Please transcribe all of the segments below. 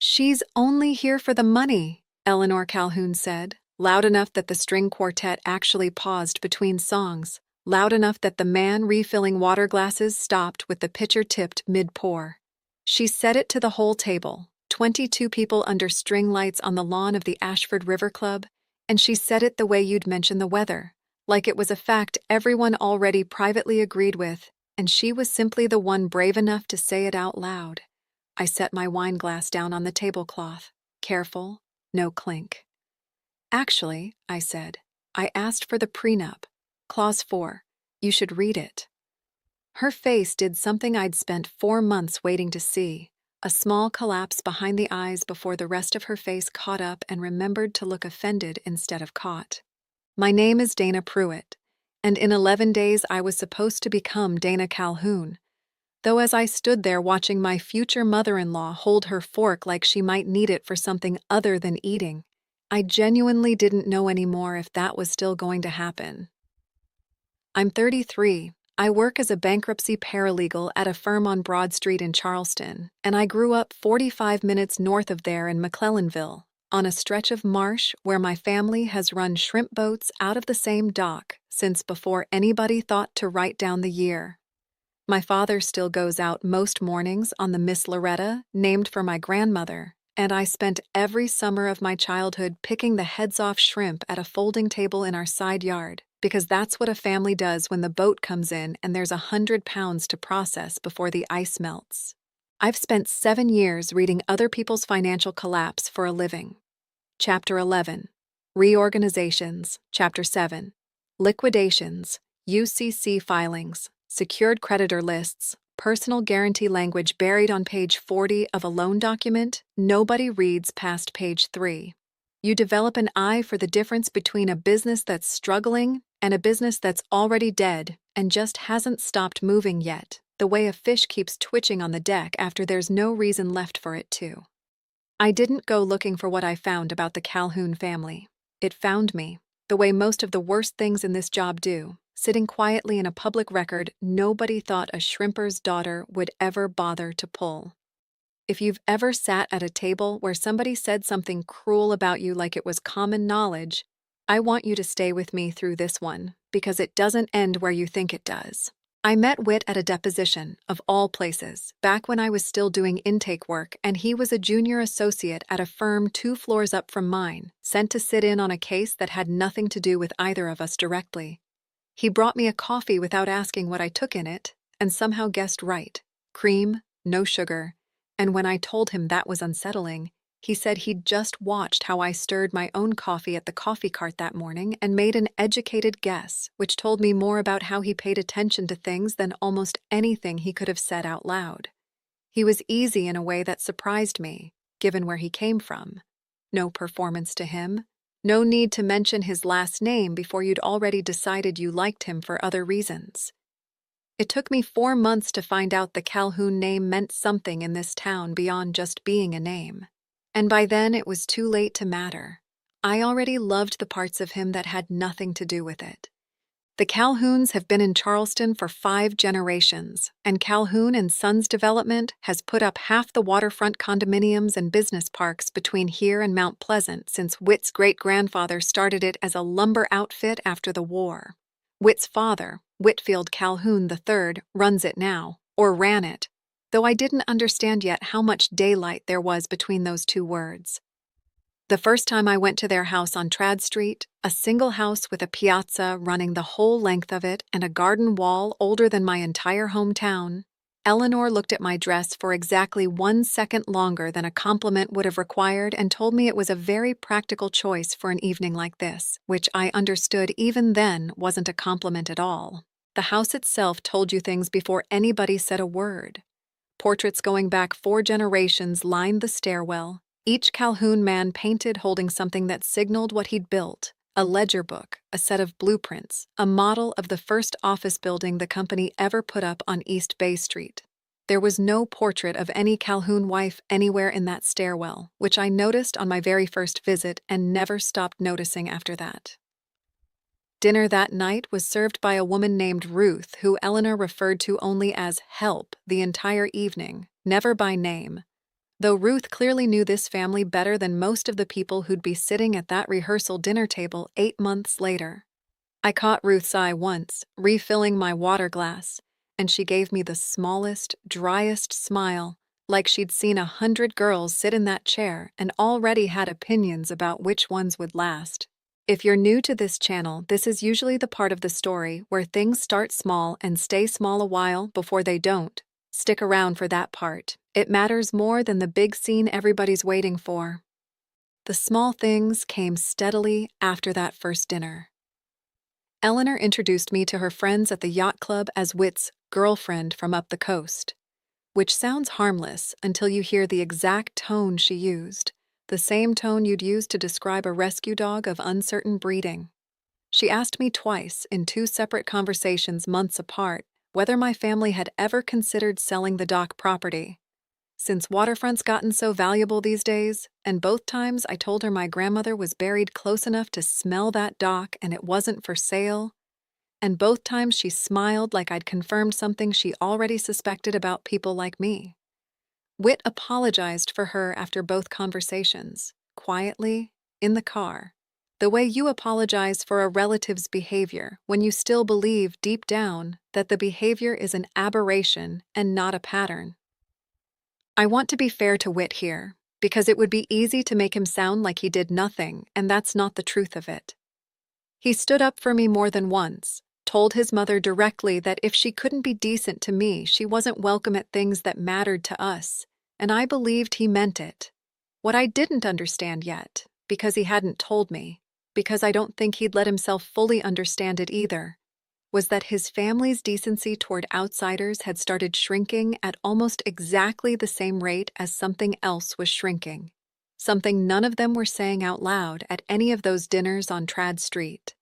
"She's only here for the money," Eleanor Calhoun said, loud enough that the string quartet actually paused between songs, loud enough that the man refilling water glasses stopped with the pitcher tipped mid-pour. She said it to the whole table, 22 people under string lights on the lawn of the Ashford River Club, and she said it the way you'd mention the weather, like it was a fact everyone already privately agreed with, and she was simply the one brave enough to say it out loud. I set my wine glass down on the tablecloth. Careful, no clink. "Actually," I said, "I asked for the prenup. Clause 4. You should read it." Her face did something I'd spent 4 months waiting to see, a small collapse behind the eyes before the rest of her face caught up and remembered to look offended instead of caught. "My name is Dana Pruitt, and in 11 days I was supposed to become Dana Calhoun, though as I stood there watching my future mother-in-law hold her fork like she might need it for something other than eating, I genuinely didn't know anymore if that was still going to happen. I'm 33. I work as a bankruptcy paralegal at a firm on Broad Street in Charleston, and I grew up 45 minutes north of there in McClellanville, on a stretch of marsh where my family has run shrimp boats out of the same dock since before anybody thought to write down the year. My father still goes out most mornings on the Miss Loretta, named for my grandmother, and I spent every summer of my childhood picking the heads off shrimp at a folding table in our side yard, because that's what a family does when the boat comes in and there's 100 pounds to process before the ice melts. I've spent 7 years reading other people's financial collapse for a living. Chapter 11. Reorganizations. Chapter 7. Liquidations, UCC filings, secured creditor lists, personal guarantee language buried on page 40 of a loan document nobody reads past page 3. You develop an eye for the difference between a business that's struggling and a business that's already dead and just hasn't stopped moving yet, the way a fish keeps twitching on the deck after there's no reason left for it to. I didn't go looking for what I found about the Calhoun family. It found me, the way most of the worst things in this job do, sitting quietly in a public record nobody thought a shrimper's daughter would ever bother to pull. If you've ever sat at a table where somebody said something cruel about you like it was common knowledge, I want you to stay with me through this one, because it doesn't end where you think it does. I met Whit at a deposition, of all places, back when I was still doing intake work and he was a junior associate at a firm 2 floors up from mine, sent to sit in on a case that had nothing to do with either of us directly. He brought me a coffee without asking what I took in it, and somehow guessed right. Cream, no sugar, and when I told him that was unsettling, he said he'd just watched how I stirred my own coffee at the coffee cart that morning and made an educated guess, which told me more about how he paid attention to things than almost anything he could have said out loud. He was easy in a way that surprised me, given where he came from. No performance to him. No need to mention his last name before you'd already decided you liked him for other reasons. It took me 4 months to find out the Calhoun name meant something in this town beyond just being a name. And by then it was too late to matter. I already loved the parts of him that had nothing to do with it. The Calhouns have been in Charleston for 5 generations, and Calhoun and Sons Development has put up half the waterfront condominiums and business parks between here and Mount Pleasant since Whit's great-grandfather started it as a lumber outfit after the war. Whit's father, Whitfield Calhoun III, runs it now, or ran it, though I didn't understand yet how much daylight there was between those 2 words. The first time I went to their house on Trad Street, a single house with a piazza running the whole length of it and a garden wall older than my entire hometown, Eleanor looked at my dress for exactly 1 second longer than a compliment would have required and told me it was a very practical choice for an evening like this, which I understood even then wasn't a compliment at all. The house itself told you things before anybody said a word. Portraits going back 4 generations lined the stairwell, each Calhoun man painted holding something that signaled what he'd built: a ledger book, a set of blueprints, a model of the first office building the company ever put up on East Bay Street. There was no portrait of any Calhoun wife anywhere in that stairwell, which I noticed on my very first visit and never stopped noticing after that. Dinner that night was served by a woman named Ruth, who Eleanor referred to only as Help the entire evening, never by name. though Ruth clearly knew this family better than most of the people who'd be sitting at that rehearsal dinner table 8 months later. I caught Ruth's eye once, refilling my water glass, and she gave me the smallest, driest smile, like she'd seen 100 girls sit in that chair and already had opinions about which ones would last. If you're new to this channel, this is usually the part of the story where things start small and stay small a while before they don't. Stick around for that part. It matters more than the big scene everybody's waiting for. The small things came steadily after that first dinner. Eleanor introduced me to her friends at the yacht club as Whit's girlfriend from up the coast, which sounds harmless until you hear the exact tone she used, the same tone you'd use to describe a rescue dog of uncertain breeding. She asked me twice, in 2 separate conversations months apart, whether my family had ever considered selling the dock property. Since waterfront's gotten so valuable these days, and both times I told her my grandmother was buried close enough to smell that dock and it wasn't for sale, and both times she smiled like I'd confirmed something she already suspected about people like me. Whit apologized for her after both conversations, quietly, in the car, the way you apologize for a relative's behavior when you still believe deep down that the behavior is an aberration and not a pattern. I want to be fair to Whit here, because it would be easy to make him sound like he did nothing, and that's not the truth of it. He stood up for me more than once, told his mother directly that if she couldn't be decent to me, she wasn't welcome at things that mattered to us, and I believed he meant it. What I didn't understand yet, because he hadn't told me, because I don't think he'd let himself fully understand it either, was that his family's decency toward outsiders had started shrinking at almost exactly the same rate as something else was shrinking, something none of them were saying out loud at any of those dinners on Trad Street.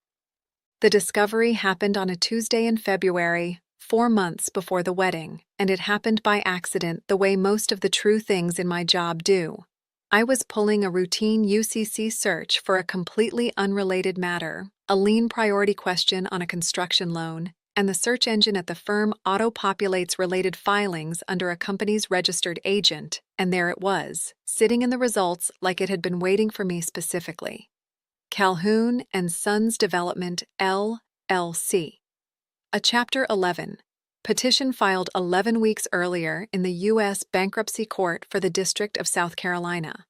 The discovery happened on a Tuesday in February, 4 months before the wedding, and it happened by accident the way most of the true things in my job do. I was pulling a routine UCC search for a completely unrelated matter, a lien priority question on a construction loan, and the search engine at the firm auto-populates related filings under a company's registered agent, and there it was, sitting in the results like it had been waiting for me specifically. Calhoun and Sons Development, LLC. A Chapter 11. Petition filed 11 weeks earlier in the U.S. Bankruptcy Court for the District of South Carolina.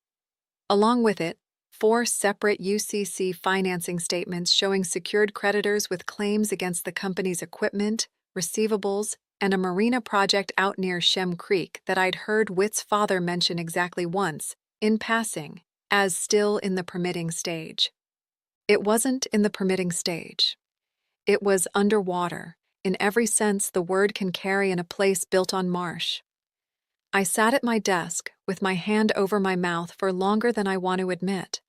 Along with it, 4 separate UCC financing statements showing secured creditors with claims against the company's equipment, receivables, and a marina project out near Shem Creek that I'd heard Whit's father mention exactly once, in passing, as still in the permitting stage. It wasn't in the permitting stage. It was underwater, in every sense the word can carry in a place built on marsh. I sat at my desk, with my hand over my mouth for longer than I want to admit.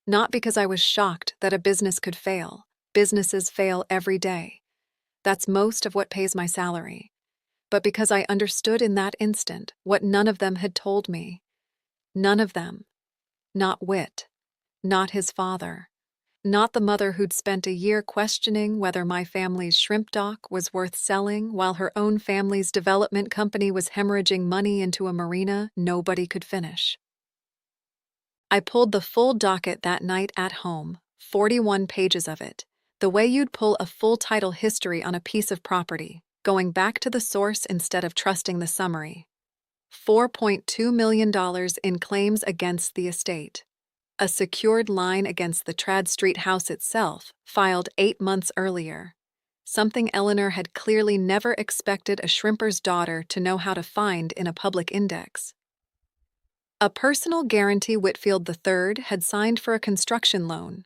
Not because I was shocked that a business could fail. Businesses fail every day. That's most of what pays my salary. But because I understood in that instant what none of them had told me. None of them. Not Whit. Not his father. Not the mother who'd spent a year questioning whether my family's shrimp dock was worth selling while her own family's development company was hemorrhaging money into a marina nobody could finish. I pulled the full docket that night at home, 41 pages of it, the way you'd pull a full title history on a piece of property, going back to the source instead of trusting the summary. $4.2 million in claims against the estate. A secured line against the Trad Street house itself, filed 8 months earlier. Something Eleanor had clearly never expected a shrimper's daughter to know how to find in a public index. A personal guarantee Whitfield III had signed for a construction loan,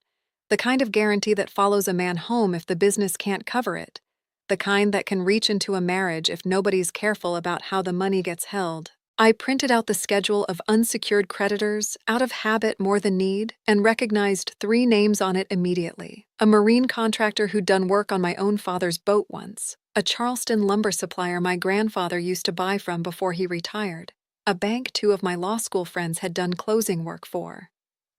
the kind of guarantee that follows a man home if the business can't cover it, the kind that can reach into a marriage if nobody's careful about how the money gets held. I printed out the schedule of unsecured creditors, out of habit more than need, and recognized 3 names on it immediately. A marine contractor who'd done work on my own father's boat once, a Charleston lumber supplier my grandfather used to buy from before he retired, a bank 2 of my law school friends had done closing work for.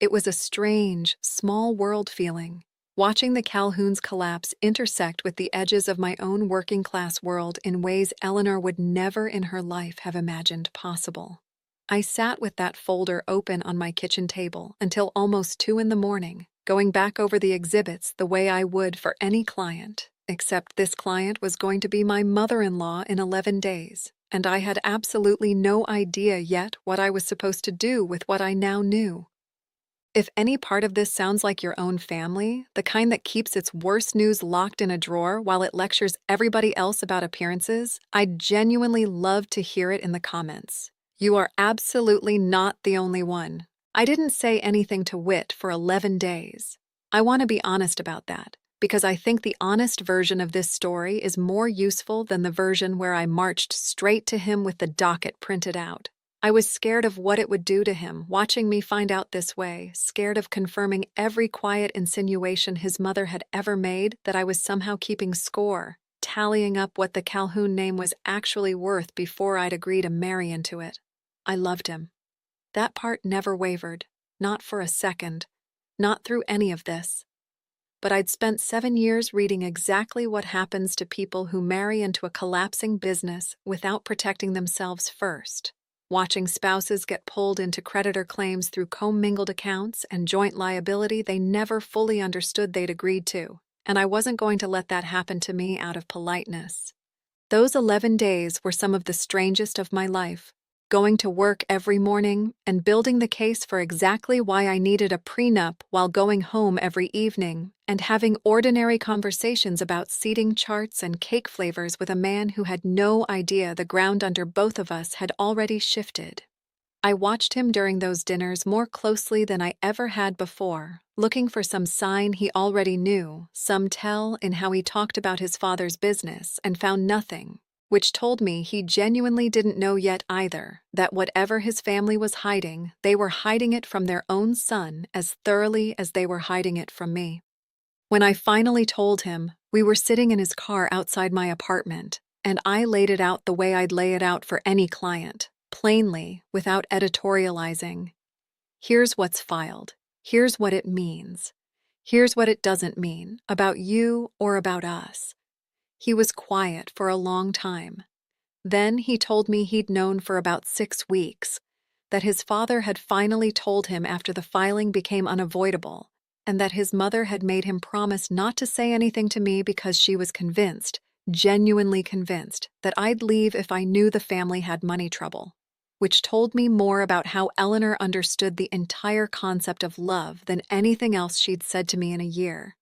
It was a strange, small world feeling, watching the Calhouns' collapse intersect with the edges of my own working-class world in ways Eleanor would never in her life have imagined possible. I sat with that folder open on my kitchen table until almost 2 in the morning, going back over the exhibits the way I would for any client, except this client was going to be my mother-in-law in 11 days, and I had absolutely no idea yet what I was supposed to do with what I now knew. If any part of this sounds like your own family, the kind that keeps its worst news locked in a drawer while it lectures everybody else about appearances, I'd genuinely love to hear it in the comments. You are absolutely not the only one. I didn't say anything to Whit for 11 days. I want to be honest about that, because I think the honest version of this story is more useful than the version where I marched straight to him with the docket printed out. I was scared of what it would do to him, watching me find out this way, scared of confirming every quiet insinuation his mother had ever made that I was somehow keeping score, tallying up what the Calhoun name was actually worth before I'd agree to marry into it. I loved him. That part never wavered, not for a second, not through any of this. But I'd spent 7 years reading exactly what happens to people who marry into a collapsing business without protecting themselves first. Watching spouses get pulled into creditor claims through commingled accounts and joint liability they never fully understood they'd agreed to, and I wasn't going to let that happen to me out of politeness. Those 11 days were some of the strangest of my life, going to work every morning and building the case for exactly why I needed a prenup while going home every evening, and having ordinary conversations about seating charts and cake flavors with a man who had no idea the ground under both of us had already shifted. I watched him during those dinners more closely than I ever had before, looking for some sign he already knew, some tell in how he talked about his father's business, and found nothing, which told me he genuinely didn't know yet either, that whatever his family was hiding, they were hiding it from their own son as thoroughly as they were hiding it from me. When I finally told him, we were sitting in his car outside my apartment, and I laid it out the way I'd lay it out for any client, plainly, without editorializing. Here's what's filed. Here's what it means. Here's what it doesn't mean, about you or about us. He was quiet for a long time. Then he told me he'd known for about 6 weeks, that his father had finally told him after the filing became unavoidable, and that his mother had made him promise not to say anything to me because she was convinced, genuinely convinced, that I'd leave if I knew the family had money trouble, which told me more about how Eleanor understood the entire concept of love than anything else she'd said to me in a year.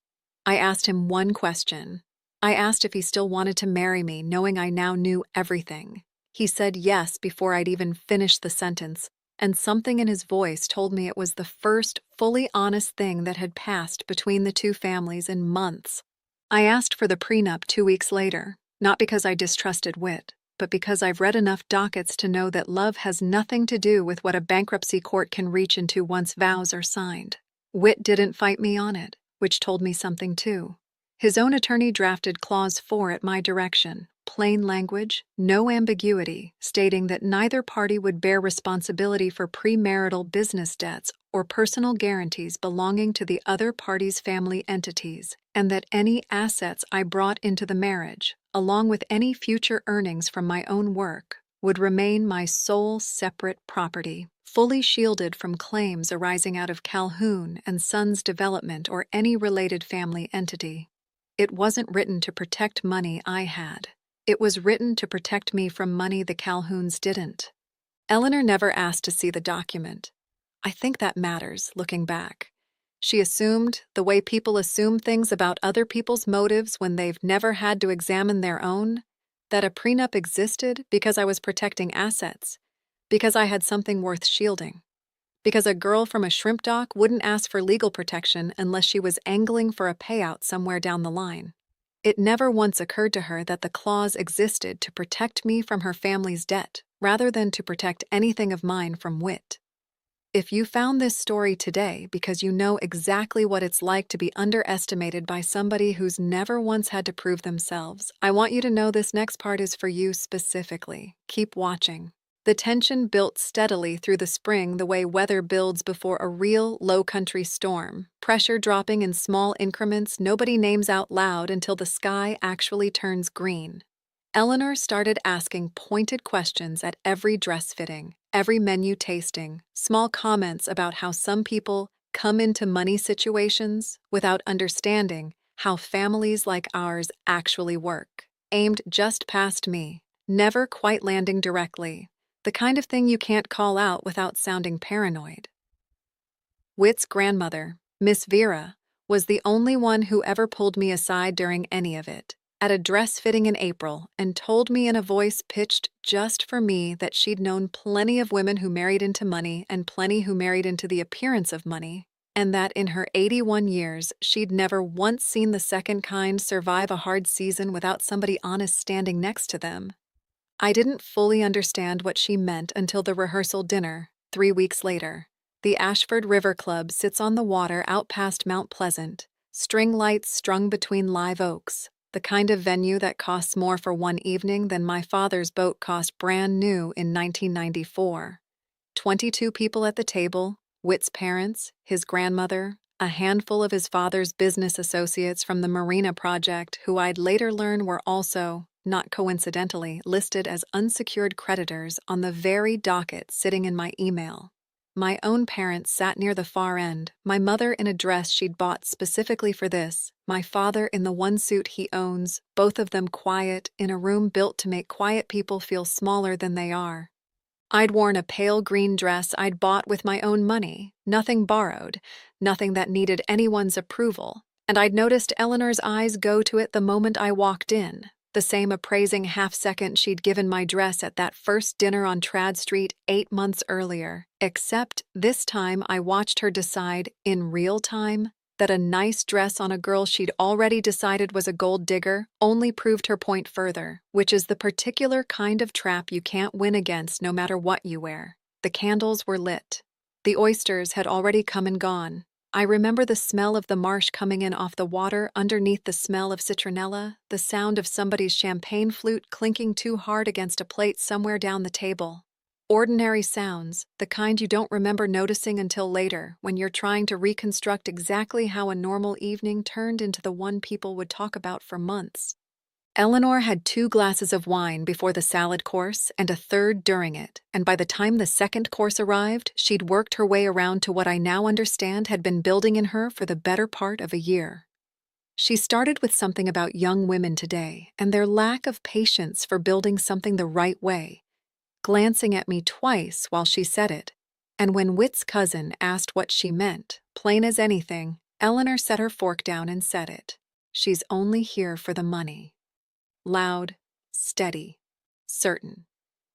I asked him one question. I asked if he still wanted to marry me, knowing I now knew everything. He said yes before I'd even finished the sentence, and something in his voice told me it was the first fully honest thing that had passed between the two families in months. I asked for the prenup 2 weeks later, not because I distrusted Whit, but because I've read enough dockets to know that love has nothing to do with what a bankruptcy court can reach into once vows are signed. Whit didn't fight me on it, which told me something too. His own attorney drafted Clause 4 at my direction, plain language, no ambiguity, stating that neither party would bear responsibility for premarital business debts or personal guarantees belonging to the other party's family entities, and that any assets I brought into the marriage, along with any future earnings from my own work, would remain my sole separate property, fully shielded from claims arising out of Calhoun and Sons Development or any related family entity. It wasn't written to protect money I had. It was written to protect me from money the Calhouns didn't. Eleanor never asked to see the document. I think that matters, looking back. She assumed, the way people assume things about other people's motives when they've never had to examine their own, that a prenup existed because I was protecting assets, because I had something worth shielding, because a girl from a shrimp dock wouldn't ask for legal protection unless she was angling for a payout somewhere down the line. It never once occurred to her that the clause existed to protect me from her family's debt, rather than to protect anything of mine from Whit. If you found this story today because you know exactly what it's like to be underestimated by somebody who's never once had to prove themselves, I want you to know this next part is for you specifically. Keep watching. The tension built steadily through the spring the way weather builds before a real low-country storm, pressure dropping in small increments nobody names out loud until the sky actually turns green. Eleanor started asking pointed questions at every dress fitting, every menu tasting, small comments about how some people come into money situations without understanding how families like ours actually work, aimed just past me, never quite landing directly, the kind of thing you can't call out without sounding paranoid. Whit's grandmother, Miss Vera, was the only one who ever pulled me aside during any of it, at a dress fitting in April, and told me in a voice pitched just for me that she'd known plenty of women who married into money and plenty who married into the appearance of money, and that in her 81 years she'd never once seen the second kind survive a hard season without somebody honest standing next to them. I didn't fully understand what she meant until the rehearsal dinner, 3 weeks later. The Ashford River Club sits on the water out past Mount Pleasant, string lights strung between live oaks, the kind of venue that costs more for one evening than my father's boat cost brand new in 1994. 22 people at the table, Whit's parents, his grandmother, a handful of his father's business associates from the Marina Project who I'd later learn were also, not coincidentally, listed as unsecured creditors on the very docket sitting in my email. My own parents sat near the far end, my mother in a dress she'd bought specifically for this, my father in the one suit he owns, both of them quiet, in a room built to make quiet people feel smaller than they are. I'd worn a pale green dress I'd bought with my own money, nothing borrowed, nothing that needed anyone's approval, and I'd noticed Eleanor's eyes go to it the moment I walked in, the same appraising half-second she'd given my dress at that first dinner on Trad Street 8 months earlier, except this time I watched her decide, in real time, that a nice dress on a girl she'd already decided was a gold digger only proved her point further, which is the particular kind of trap you can't win against no matter what you wear. The candles were lit. The oysters had already come and gone. I remember the smell of the marsh coming in off the water underneath the smell of citronella, the sound of somebody's champagne flute clinking too hard against a plate somewhere down the table. Ordinary sounds, the kind you don't remember noticing until later, when you're trying to reconstruct exactly how a normal evening turned into the one people would talk about for months. Eleanor had 2 glasses of wine before the salad course and a third during it, and by the time the second course arrived, she'd worked her way around to what I now understand had been building in her for the better part of a year. She started with something about young women today and their lack of patience for building something the right way, glancing at me twice while she said it, and when Whit's cousin asked what she meant, plain as anything, Eleanor set her fork down and said it. She's only here for the money. Loud, steady, certain.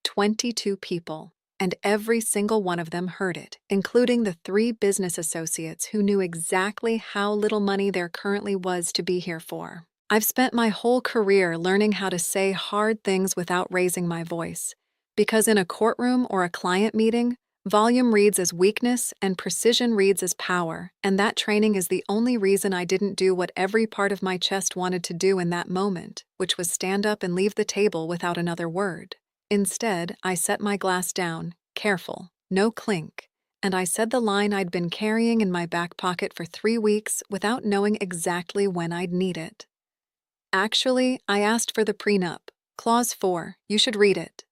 22 people, and every single one of them heard it, including the 3 business associates who knew exactly how little money there currently was to be here for. I've spent my whole career learning how to say hard things without raising my voice, because in a courtroom or a client meeting, volume reads as weakness and precision reads as power, and that training is the only reason I didn't do what every part of my chest wanted to do in that moment, which was stand up and leave the table without another word. Instead, I set my glass down, careful, no clink, and I said the line I'd been carrying in my back pocket for 3 weeks without knowing exactly when I'd need it. Actually, I asked for the prenup, Clause 4, you should read it.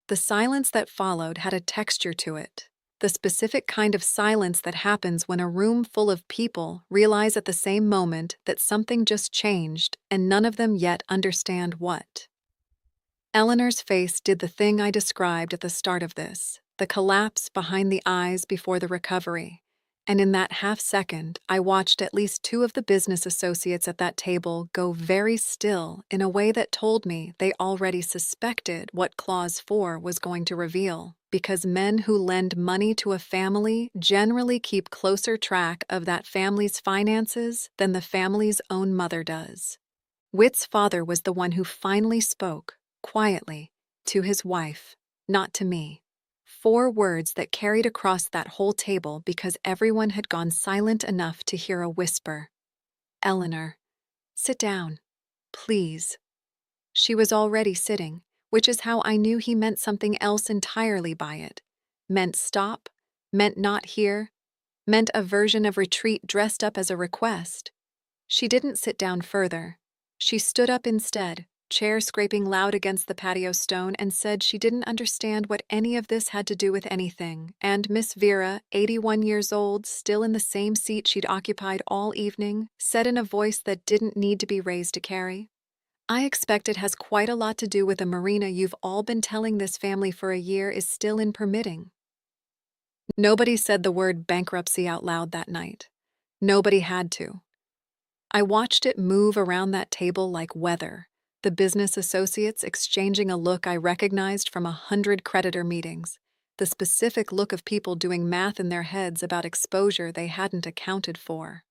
The silence that followed had a texture to it, the specific kind of silence that happens when a room full of people realize at the same moment that something just changed and none of them yet understand what. Eleanor's face did the thing I described at the start of this, the collapse behind the eyes before the recovery, and in that half second, I watched at least 2 of the business associates at that table go very still in a way that told me they already suspected what Clause 4 was going to reveal, because men who lend money to a family generally keep closer track of that family's finances than the family's own mother does. Whit's father was the one who finally spoke, quietly, to his wife, not to me. 4 words that carried across that whole table because everyone had gone silent enough to hear a whisper. Eleanor, sit down, please. She was already sitting, which is how I knew he meant something else entirely by it. Meant stop, meant not hear, meant a version of retreat dressed up as a request. She didn't sit down further. She stood up instead, chair scraping loud against the patio stone, and said she didn't understand what any of this had to do with anything, and Miss Vera, 81 years old, still in the same seat she'd occupied all evening, said in a voice that didn't need to be raised to carry, "I expect it has quite a lot to do with a marina you've all been telling this family for a year is still in permitting." Nobody said the word bankruptcy out loud that night. Nobody had to. I watched it move around that table like weather, the business associates exchanging a look I recognized from 100 creditor meetings, the specific look of people doing math in their heads about exposure they hadn't accounted for.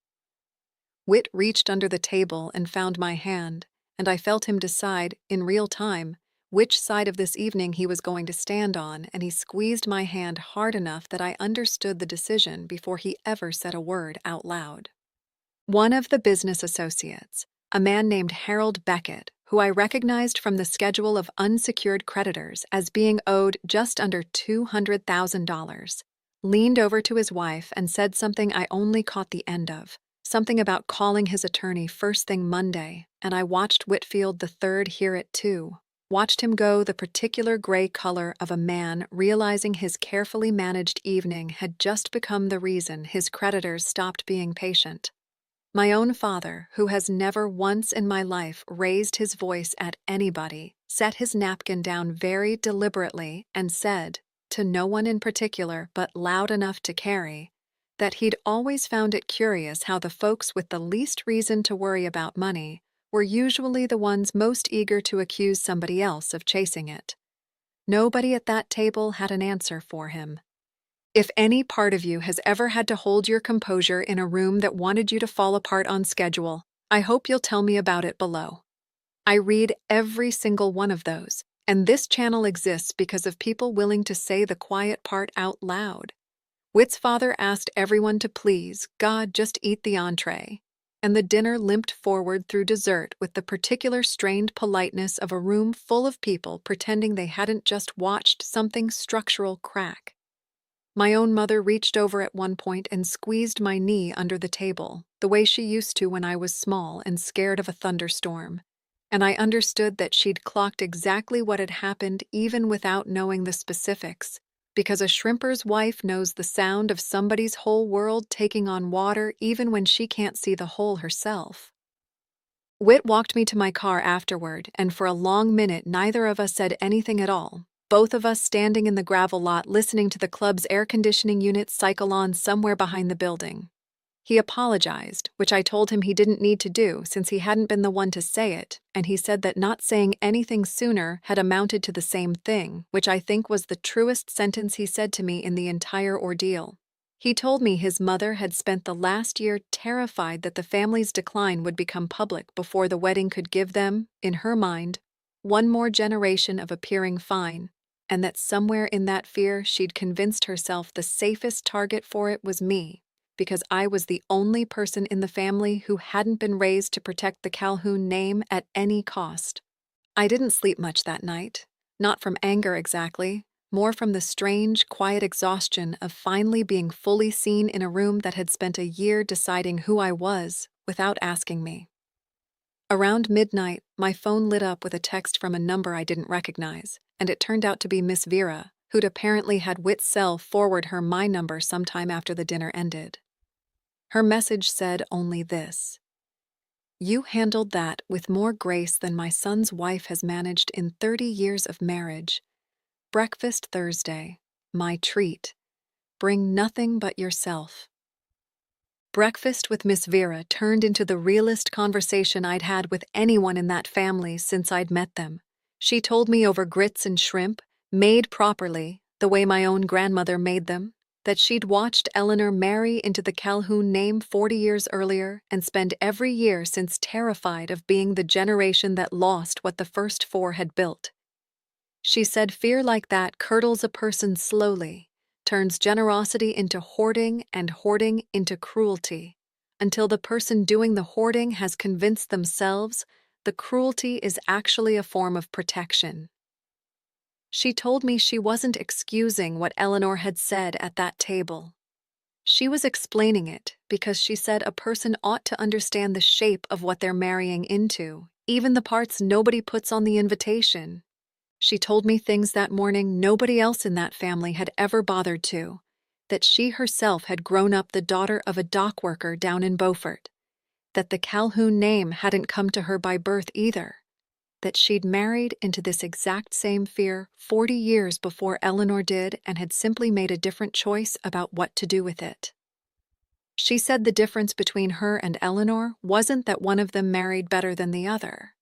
Whit reached under the table and found my hand, and I felt him decide, in real time, which side of this evening he was going to stand on, and he squeezed my hand hard enough that I understood the decision before he ever said a word out loud. One of the business associates, a man named Harold Beckett, who I recognized from the schedule of unsecured creditors as being owed just under $200,000, leaned over to his wife and said something I only caught the end of, something about calling his attorney first thing Monday, and I watched Whitfield III hear it too, watched him go the particular gray color of a man realizing his carefully managed evening had just become the reason his creditors stopped being patient. My own father, who has never once in my life raised his voice at anybody, set his napkin down very deliberately and said, to no one in particular but loud enough to carry, that he'd always found it curious how the folks with the least reason to worry about money were usually the ones most eager to accuse somebody else of chasing it. Nobody at that table had an answer for him. If any part of you has ever had to hold your composure in a room that wanted you to fall apart on schedule, I hope you'll tell me about it below. I read every single one of those, and this channel exists because of people willing to say the quiet part out loud. Whit's father asked everyone to please, God, just eat the entree, and the dinner limped forward through dessert with the particular strained politeness of a room full of people pretending they hadn't just watched something structural crack. My own mother reached over at one point and squeezed my knee under the table, the way she used to when I was small and scared of a thunderstorm, and I understood that she'd clocked exactly what had happened even without knowing the specifics, because a shrimper's wife knows the sound of somebody's whole world taking on water even when she can't see the hole herself. Whit walked me to my car afterward, and for a long minute neither of us said anything at all, both of us standing in the gravel lot listening to the club's air conditioning unit cycle on somewhere behind the building. He apologized, which I told him he didn't need to do since he hadn't been the one to say it, and he said that not saying anything sooner had amounted to the same thing, which I think was the truest sentence he said to me in the entire ordeal. He told me his mother had spent the last year terrified that the family's decline would become public before the wedding could give them, in her mind, one more generation of appearing fine, and that somewhere in that fear she'd convinced herself the safest target for it was me, because I was the only person in the family who hadn't been raised to protect the Calhoun name at any cost. I didn't sleep much that night, not from anger exactly, more from the strange, quiet exhaustion of finally being fully seen in a room that had spent a year deciding who I was without asking me. Around midnight, my phone lit up with a text from a number I didn't recognize, and it turned out to be Miss Vera, who'd apparently had Whit's cell forward her my number sometime after the dinner ended. Her message said only this: "You handled that with more grace than my son's wife has managed in 30 years of marriage. Breakfast Thursday. My treat. Bring nothing but yourself." Breakfast with Miss Vera turned into the realest conversation I'd had with anyone in that family since I'd met them. She told me over grits and shrimp, made properly, the way my own grandmother made them, that she'd watched Eleanor marry into the Calhoun name 40 years earlier and spend every year since terrified of being the generation that lost what the first four had built. She said fear like that curdles a person slowly, turns generosity into hoarding and hoarding into cruelty, until the person doing the hoarding has convinced themselves the cruelty is actually a form of protection. She told me she wasn't excusing what Eleanor had said at that table. She was explaining it because she said a person ought to understand the shape of what they're marrying into, even the parts nobody puts on the invitation. She told me things that morning nobody else in that family had ever bothered to, that she herself had grown up the daughter of a dock worker down in Beaufort, that the Calhoun name hadn't come to her by birth either, that she'd married into this exact same fear 40 years before Eleanor did and had simply made a different choice about what to do with it. She said the difference between her and Eleanor wasn't that one of them married better than the other.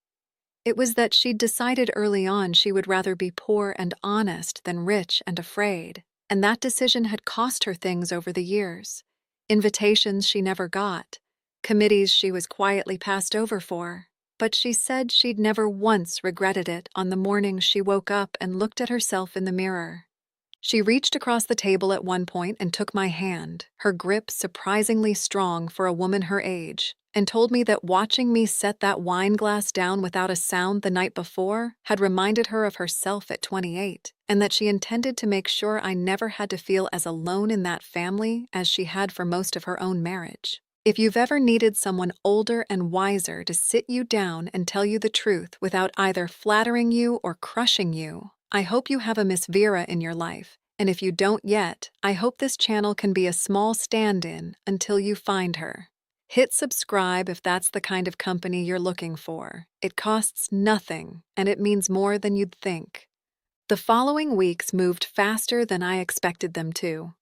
It was that she'd decided early on she would rather be poor and honest than rich and afraid, and that decision had cost her things over the years. Invitations she never got, committees she was quietly passed over for, but she said she'd never once regretted it on the morning she woke up and looked at herself in the mirror. She reached across the table at one point and took my hand, her grip surprisingly strong for a woman her age, and told me that watching me set that wine glass down without a sound the night before had reminded her of herself at 28, and that she intended to make sure I never had to feel as alone in that family as she had for most of her own marriage. If you've ever needed someone older and wiser to sit you down and tell you the truth without either flattering you or crushing you, I hope you have a Miss Vera in your life, and if you don't yet, I hope this channel can be a small stand-in until you find her. Hit subscribe if that's the kind of company you're looking for. It costs nothing, and it means more than you'd think. The following weeks moved faster than I expected them to.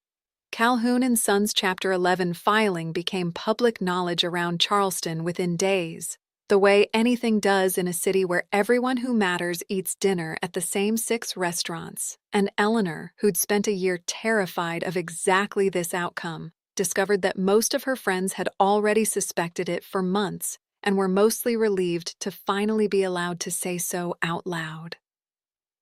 Calhoun and Sons Chapter 11 filing became public knowledge around Charleston within days, the way anything does in a city where everyone who matters eats dinner at the same 6 restaurants. And Eleanor, who'd spent a year terrified of exactly this outcome, discovered that most of her friends had already suspected it for months and were mostly relieved to finally be allowed to say so out loud.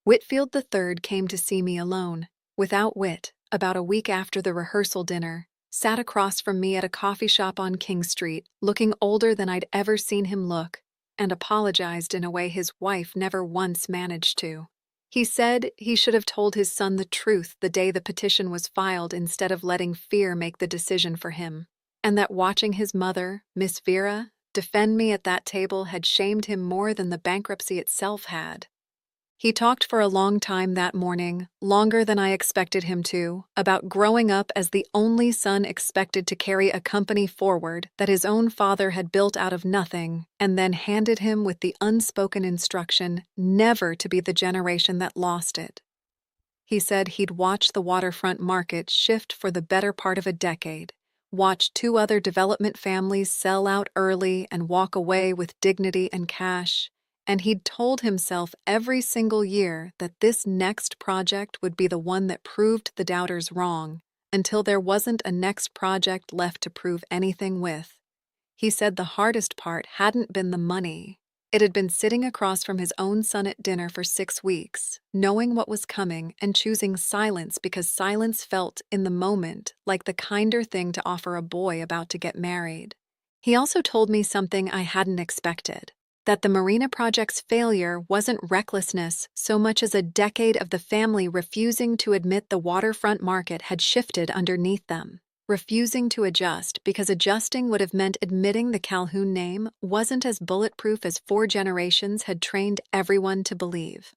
Whitfield III came to see me alone, without Whit, about a week after the rehearsal dinner, sat across from me at a coffee shop on King Street, looking older than I'd ever seen him look, and apologized in a way his wife never once managed to. He said he should have told his son the truth the day the petition was filed instead of letting fear make the decision for him, and that watching his mother, Miss Vera, defend me at that table had shamed him more than the bankruptcy itself had. He talked for a long time that morning, longer than I expected him to, about growing up as the only son expected to carry a company forward that his own father had built out of nothing, and then handed him with the unspoken instruction never to be the generation that lost it. He said he'd watched the waterfront market shift for the better part of a decade, watched 2 other development families sell out early and walk away with dignity and cash, and he'd told himself every single year that this next project would be the one that proved the doubters wrong, until there wasn't a next project left to prove anything with. He said the hardest part hadn't been the money. It had been sitting across from his own son at dinner for 6 weeks, knowing what was coming and choosing silence because silence felt, in the moment, like the kinder thing to offer a boy about to get married. He also told me something I hadn't expected, that the Marina project's failure wasn't recklessness so much as a decade of the family refusing to admit the waterfront market had shifted underneath them, refusing to adjust because adjusting would have meant admitting the Calhoun name wasn't as bulletproof as 4 generations had trained everyone to believe.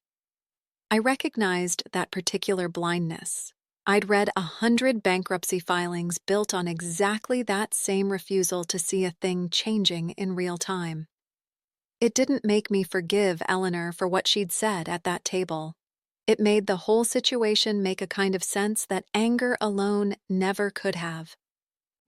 I recognized that particular blindness. I'd read 100 bankruptcy filings built on exactly that same refusal to see a thing changing in real time. It didn't make me forgive Eleanor for what she'd said at that table. It made the whole situation make a kind of sense that anger alone never could have.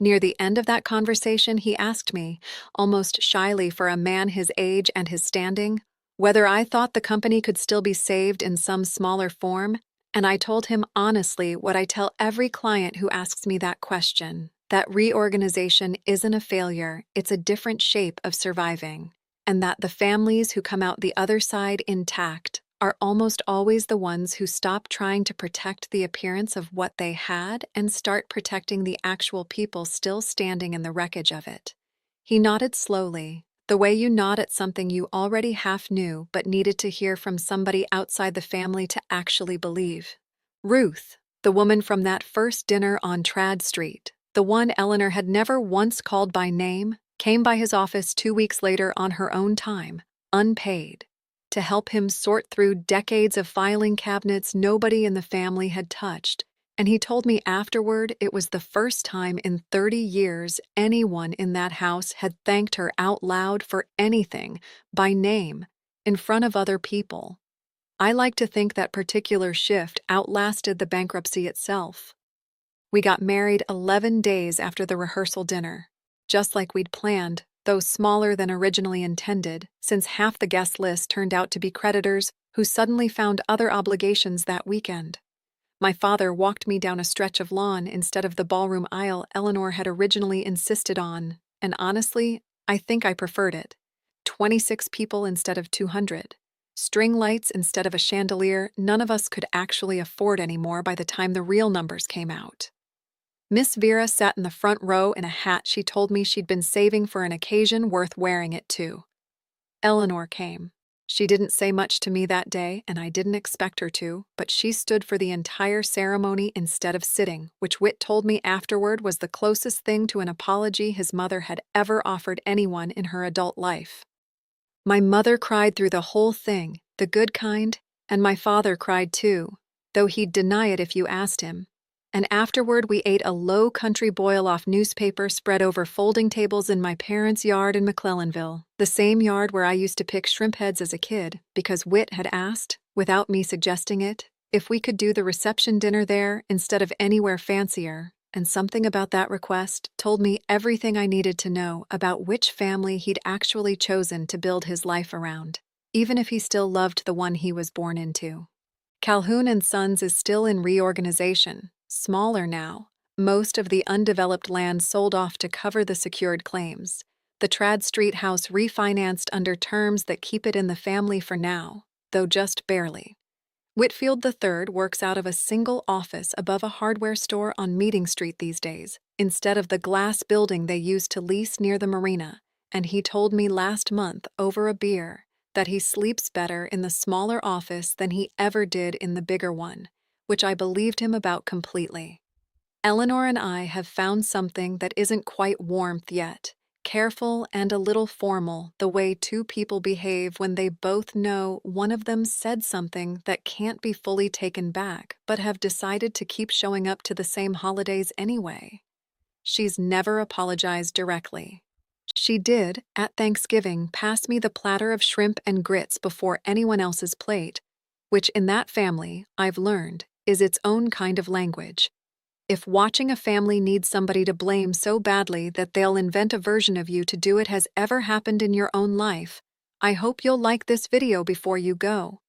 Near the end of that conversation, he asked me, almost shyly for a man his age and his standing, whether I thought the company could still be saved in some smaller form, and I told him honestly what I tell every client who asks me that question, that reorganization isn't a failure, it's a different shape of surviving, and that the families who come out the other side intact are almost always the ones who stop trying to protect the appearance of what they had and start protecting the actual people still standing in the wreckage of it. He nodded slowly, the way you nod at something you already half knew but needed to hear from somebody outside the family to actually believe. Ruth, the woman from that first dinner on Trad Street, the one Eleanor had never once called by name, came by his office 2 weeks later on her own time, unpaid, to help him sort through decades of filing cabinets nobody in the family had touched. And he told me afterward it was the first time in 30 years anyone in that house had thanked her out loud for anything, by name, in front of other people. I like to think that particular shift outlasted the bankruptcy itself. We got married 11 days after the rehearsal dinner, just like we'd planned, though smaller than originally intended, since half the guest list turned out to be creditors who suddenly found other obligations that weekend. My father walked me down a stretch of lawn instead of the ballroom aisle Eleanor had originally insisted on, and honestly, I think I preferred it. 26 people instead of 200. String lights instead of a chandelier none of us could actually afford anymore by the time the real numbers came out. Miss Vera sat in the front row in a hat she told me she'd been saving for an occasion worth wearing it to. Eleanor came. She didn't say much to me that day, and I didn't expect her to, but she stood for the entire ceremony instead of sitting, which Whit told me afterward was the closest thing to an apology his mother had ever offered anyone in her adult life. My mother cried through the whole thing, the good kind, and my father cried too, though he'd deny it if you asked him. And afterward we ate a low country boil-off newspaper spread over folding tables in my parents' yard in McClellanville, the same yard where I used to pick shrimp heads as a kid, because Whit had asked, without me suggesting it, if we could do the reception dinner there instead of anywhere fancier, and something about that request told me everything I needed to know about which family he'd actually chosen to build his life around, even if he still loved the one he was born into. Calhoun and Sons is still in reorganization. Smaller now, most of the undeveloped land sold off to cover the secured claims. The Trad Street house refinanced under terms that keep it in the family for now, though just barely. Whitfield III works out of a single office above a hardware store on Meeting Street these days, instead of the glass building they used to lease near the marina, and he told me last month over a beer that he sleeps better in the smaller office than he ever did in the bigger one, which I believed him about completely. Eleanor and I have found something that isn't quite warmth yet, careful and a little formal, the way two people behave when they both know one of them said something that can't be fully taken back but have decided to keep showing up to the same holidays anyway. She's never apologized directly. She did, at Thanksgiving, pass me the platter of shrimp and grits before anyone else's plate, which in that family, I've learned, is its own kind of language. If watching a family needs somebody to blame so badly that they'll invent a version of you to do it has ever happened in your own life, I hope you'll like this video before you go.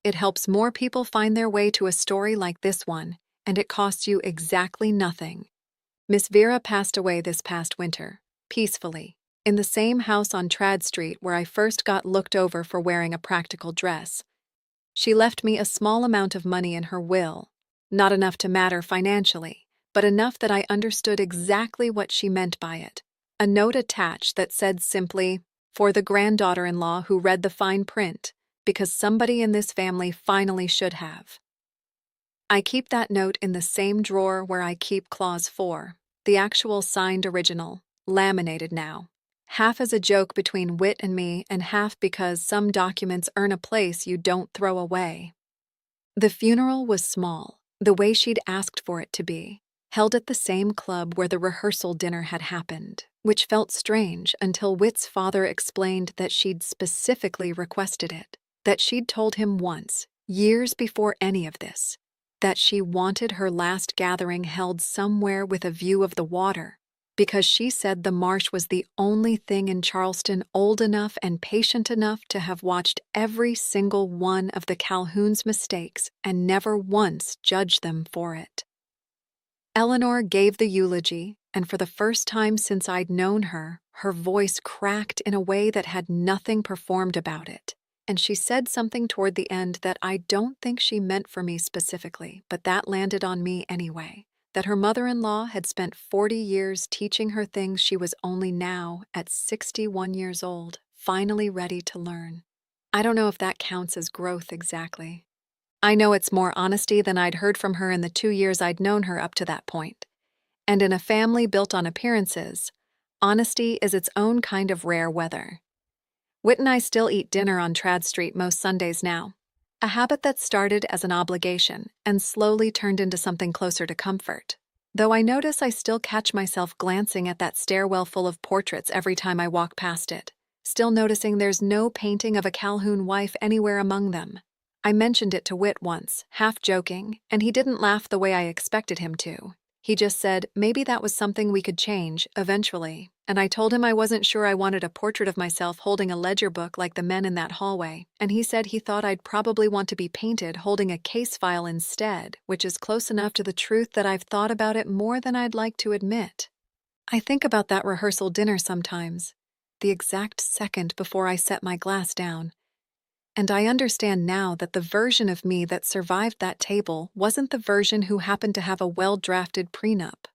It helps more people find their way to a story like this one, and it costs you exactly nothing. Miss Vera passed away this past winter, peacefully, in the same house on Trad Street where I first got looked over for wearing a practical dress. She left me a small amount of money in her will, not enough to matter financially, but enough that I understood exactly what she meant by it. A note attached that said simply, "For the granddaughter-in-law who read the fine print, because somebody in this family finally should have." I keep that note in the same drawer where I keep Clause 4, the actual signed original, laminated now. Half as a joke between Whit and me, and half because some documents earn a place you don't throw away. The funeral was small, the way she'd asked for it to be, held at the same club where the rehearsal dinner had happened, which felt strange until Whit's father explained that she'd specifically requested it, that she'd told him once, years before any of this, that she wanted her last gathering held somewhere with a view of the water, because she said the marsh was the only thing in Charleston old enough and patient enough to have watched every single one of the Calhoun's mistakes and never once judged them for it. Eleanor gave the eulogy, and for the first time since I'd known her, her voice cracked in a way that had nothing performed about it, and she said something toward the end that I don't think she meant for me specifically, but that landed on me anyway. That her mother-in-law had spent 40 years teaching her things she was only now, at 61 years old, finally ready to learn. I don't know if that counts as growth exactly. I know it's more honesty than I'd heard from her in the 2 years I'd known her up to that point. And in a family built on appearances, honesty is its own kind of rare weather. Whit and I still eat dinner on Trad Street most Sundays now. A habit that started as an obligation and slowly turned into something closer to comfort. Though I notice I still catch myself glancing at that stairwell full of portraits every time I walk past it, still noticing there's no painting of a Calhoun wife anywhere among them. I mentioned it to Whit once, half joking, and he didn't laugh the way I expected him to. He just said maybe that was something we could change, eventually, and I told him I wasn't sure I wanted a portrait of myself holding a ledger book like the men in that hallway, and he said he thought I'd probably want to be painted holding a case file instead, which is close enough to the truth that I've thought about it more than I'd like to admit. I think about that rehearsal dinner sometimes, the exact second before I set my glass down. And I understand now that the version of me that survived that table wasn't the version who happened to have a well-drafted prenup.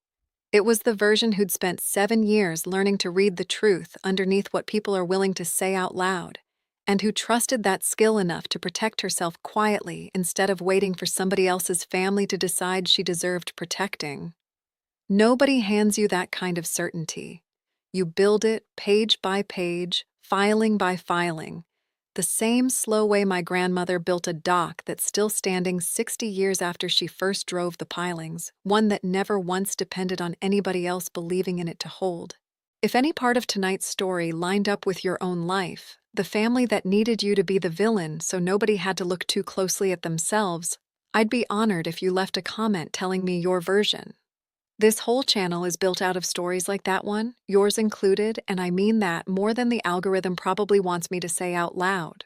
It was the version who'd spent 7 years learning to read the truth underneath what people are willing to say out loud, and who trusted that skill enough to protect herself quietly instead of waiting for somebody else's family to decide she deserved protecting. Nobody hands you that kind of certainty. You build it page by page, filing by filing, the same slow way my grandmother built a dock that's still standing 60 years after she first drove the pilings, one that never once depended on anybody else believing in it to hold. If any part of tonight's story lined up with your own life, the family that needed you to be the villain so nobody had to look too closely at themselves, I'd be honored if you left a comment telling me your version. This whole channel is built out of stories like that one, yours included, and I mean that more than the algorithm probably wants me to say out loud.